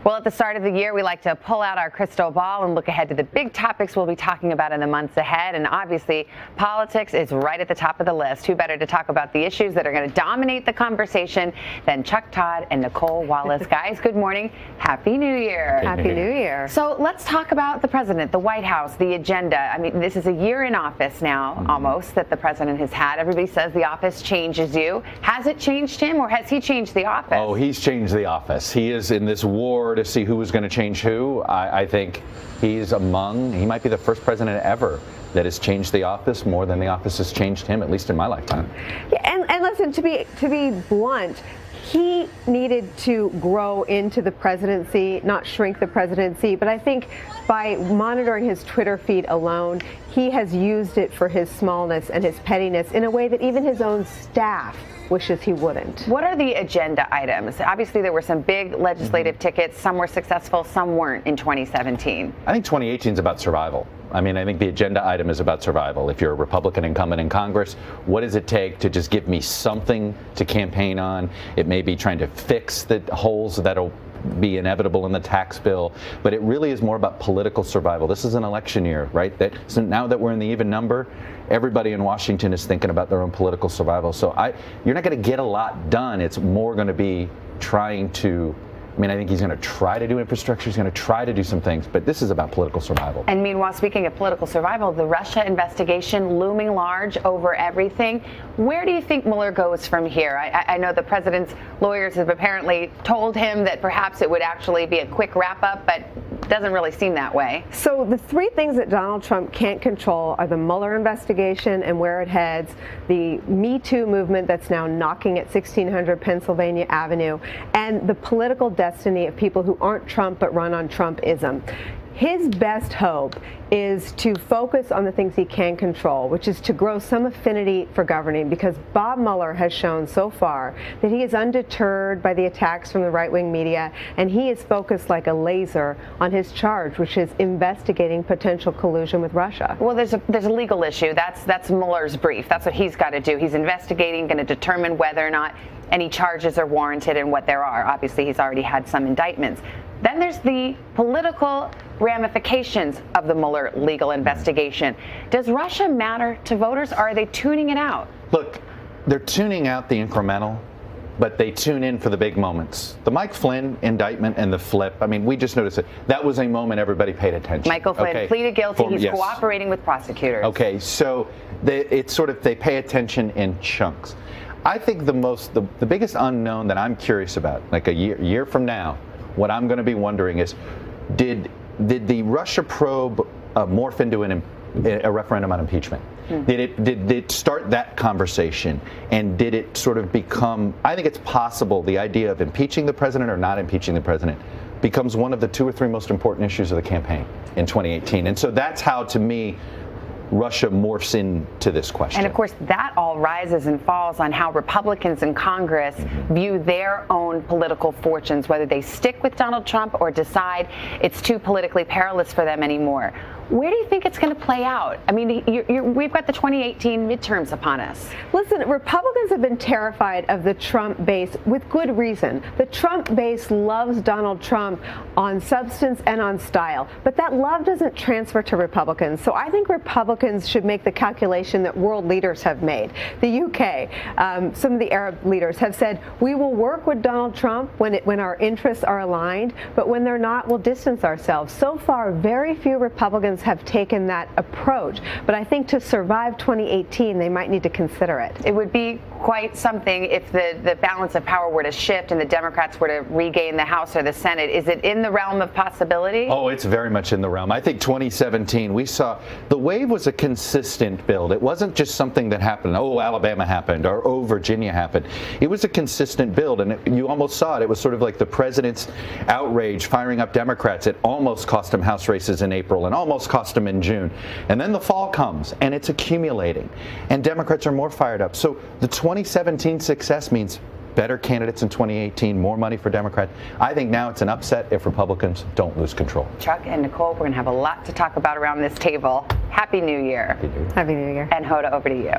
Well, at the start of the year, we like to pull out our crystal ball and look ahead to the big topics we'll be talking about in the months ahead. And obviously, politics is right at the top of the list. Who better to talk about the issues that are going to dominate the conversation than Chuck Todd and Nicole Wallace. Guys, good morning. Happy New Year. Happy New Year. So let's talk about the president, the White House, the agenda. I mean, this is a year in office now, almost, that the president has had. Everybody says the office changes you. Has it changed him, or has he changed the office? Oh, he's changed the office. He is in this war to see who is going to change who. I think he might be the first president ever that has changed the office more than the office has changed him, at least in my lifetime. Yeah, and listen, to be blunt, he needed to grow into the presidency, not shrink the presidency. But I think by monitoring his Twitter feed alone, he has used it for his smallness and his pettiness in a way that even his own staff wishes he wouldn't. What are the agenda items? Obviously, there were some big legislative tickets. Some were successful, some weren't in 2017. I think 2018 is about survival. I mean, I think the agenda item is about survival. If you're a Republican incumbent in Congress, what does it take to just give me something to campaign on? It may be trying to fix the holes that'll be inevitable in the tax bill, but it really is more about political survival. This is an election year, right? So now that we're in the even number, everybody in Washington is thinking about their own political survival. So you're not going to get a lot done. It's more going to be trying to, I think he's going to try to do infrastructure. He's going to try to do some things, but this is about political survival. And meanwhile, speaking of political survival, the Russia investigation looming large over everything. Where do you think Mueller goes from here? I know the president's lawyers have apparently told him that perhaps it would actually be a quick wrap up, but it doesn't really seem that way. So the three things that Donald Trump can't control are the Mueller investigation and where it heads, the Me Too movement that's now knocking at 1600 Pennsylvania Avenue, and the political destiny of people who aren't Trump but run on Trumpism. His best hope is to focus on the things he can control, which is to grow some affinity for governing, because Bob Mueller has shown so far that he is undeterred by the attacks from the right-wing media, and he is focused like a laser on his charge, which is investigating potential collusion with Russia. Well, there's a legal issue. That's Mueller's brief. That's what he's got to do. He's investigating, going to determine whether or not any charges are warranted and what there are. Obviously, he's already had some indictments. Then there's the political ramifications of the Mueller legal investigation. Does Russia matter to voters, or are they tuning it out? Look, they're tuning out the incremental, but they tune in for the big moments. The Mike Flynn indictment and the flip, we just noticed it. That was a moment everybody paid attention. Michael Flynn pleaded guilty. He's cooperating with prosecutors. Okay, so it's sort of, they pay attention in chunks. I think the biggest unknown that I'm curious about, like a year from now, what I'm going to be wondering is, did the Russia probe morph into a referendum on impeachment? Did it start that conversation, and did it sort of become, I think it's possible the idea of impeaching the president or not impeaching the president becomes one of the 2 or 3 most important issues of the campaign in 2018. And so that's how, to me, Russia morphs into this question. And of course, that all rises and falls on how Republicans in Congress view their own political fortunes, whether they stick with Donald Trump or decide it's too politically perilous for them anymore. Where do you think it's going to play out? We've got the 2018 midterms upon us. Listen, Republicans have been terrified of the Trump base with good reason. The Trump base loves Donald Trump on substance and on style, but that love doesn't transfer to Republicans. So I think Republicans should make the calculation that world leaders have made. The UK, some of the Arab leaders have said, we will work with Donald Trump when our interests are aligned, but when they're not, we'll distance ourselves. So far, very few Republicans have taken that approach, but I think to survive 2018, they might need to consider it. It would be quite something if the balance of power were to shift and the Democrats were to regain the House or the Senate. Is it in the realm of possibility? Oh, it's very much in the realm. I think 2017, we saw the wave was a consistent build. It wasn't just something that happened, oh, Alabama happened, or oh, Virginia happened. It was a consistent build, and you almost saw it. It was sort of like the president's outrage firing up Democrats. It almost cost him House races in April and almost cost him in June. And then the fall comes, and it's accumulating, and Democrats are more fired up. So the 2017 success means better candidates in 2018, more money for Democrats. I think now it's an upset if Republicans don't lose control. Chuck and Nicole, we're going to have a lot to talk about around this table. Happy New Year. Happy New Year. Happy New Year. And Hoda, over to you.